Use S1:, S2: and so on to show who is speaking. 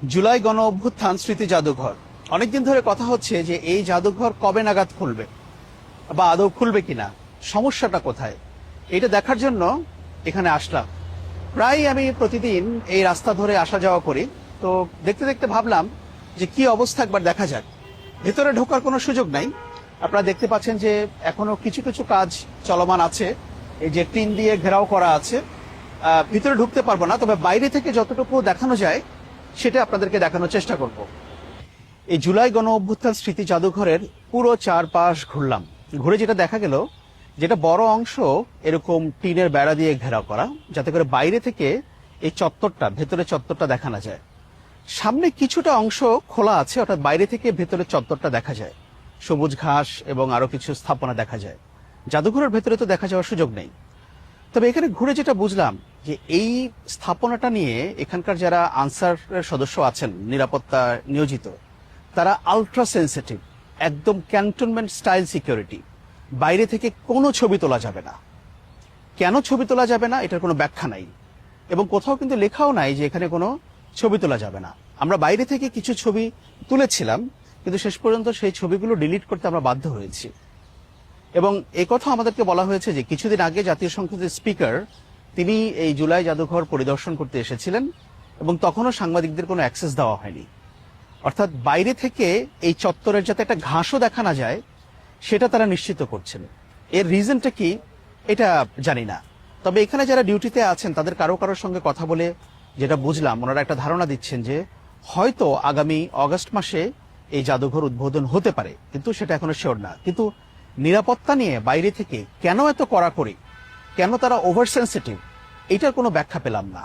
S1: জুলাই গণ অভ্যুত্থান স্মৃতি জাদুঘর অনেকদিন ধরে কথা হচ্ছে যে এই জাদুঘর কবে নাগাদ খুলবে বা আদৌ খুলবে কিনা, সমস্যাটা কোথায়, এটা দেখার জন্য এখানে আসলাম। প্রায় আমি প্রতিদিন এই রাস্তা ধরে আসা যাওয়া করি, তো দেখতে দেখতে ভাবলাম যে কি অবস্থা একবার দেখা যাক। ভেতরে ঢোকার কোনো সুযোগ নাই, আপনারা দেখতে পাচ্ছেন যে এখনো কিছু কিছু কাজ চলমান আছে, এই যে টিন দিয়ে ঘেরাও করা আছে। ভিতরে ঢুকতে পারবো না, তবে বাইরে থেকে যতটুকু দেখানো যায় সেটা আপনাদেরকে দেখানোর চেষ্টা করব। এই জুলাই গণ অভ্যুত্থান স্মৃতি জাদুঘরের পুরো চারপাশ ঘুরলাম, ঘুরে যেটা দেখা গেল, যেটা বড় অংশ এরকম টিনের বেড়া দিয়ে ঘেরাও করা, যাতে করে বাইরে থেকে এই চত্বরটা, ভেতরে চত্বরটা দেখা না যায়। সামনে কিছুটা অংশ খোলা আছে, অর্থাৎ বাইরে থেকে ভেতরে চত্বরটা দেখা যায়, সবুজ ঘাস এবং আরো কিছু স্থাপনা দেখা যায়। জাদুঘরের ভেতরে তো দেখা যাওয়ার সুযোগ নেই। তবে এখানে ঘুরে যেটা বুঝলাম যে এই স্থাপনাটা নিয়ে এখানকার যারা আনসারের সদস্য আছেন, নিরাপত্তা নিয়োজিত, তারা আলট্রা সেন্সিটিভ, একদম ক্যান্টনমেন্ট স্টাইল সিকিউরিটি। বাইরে থেকে কোনো ছবি তোলা যাবে না। কেন ছবি তোলা যাবে না এটার কোনো ব্যাখ্যা নাই, এবং কোথাও কিন্তু লেখাও নাই যে এখানে কোনো ছবি তোলা যাবে না। আমরা বাইরে থেকে কিছু ছবি তুলেছিলাম, কিন্তু শেষ পর্যন্ত সেই ছবিগুলো ডিলিট করতে আমরা বাধ্য হয়েছি। এবং এই কথা আমাদেরকে বলা হয়েছে যে কিছুদিন আগে জাতীয় সংসদের স্পিকার তিনি এই জুলাই জাদুঘর পরিদর্শন করতে এসেছিলেন, এবং তখনও সাংবাদিকদের কোনো অ্যাক্সেস দেওয়া হয়নি। অর্থাৎ বাইরে থেকে এই চত্বরের যাতে একটা ঘাসও দেখা না যায় সেটা তারা নিশ্চিত করছেন। এর রিজনটা কি এটা জানি না, তবে এখানে যারা ডিউটিতে আছেন তাদের কারো কারোর সঙ্গে কথা বলে যেটা বুঝলাম, ওনারা একটা ধারণা দিচ্ছেন যে হয়তো আগামী অগস্ট মাসে এই জাদুঘর উদ্বোধন হতে পারে, কিন্তু সেটা এখনো শিওর না। কিন্তু নিরাপত্তা নিয়ে বাইরে থেকে কেন এত কড়াকড়ি, কেন তারা ওভার সেন্সিটিভ, এটার কোনো ব্যাখ্যা পেলাম না।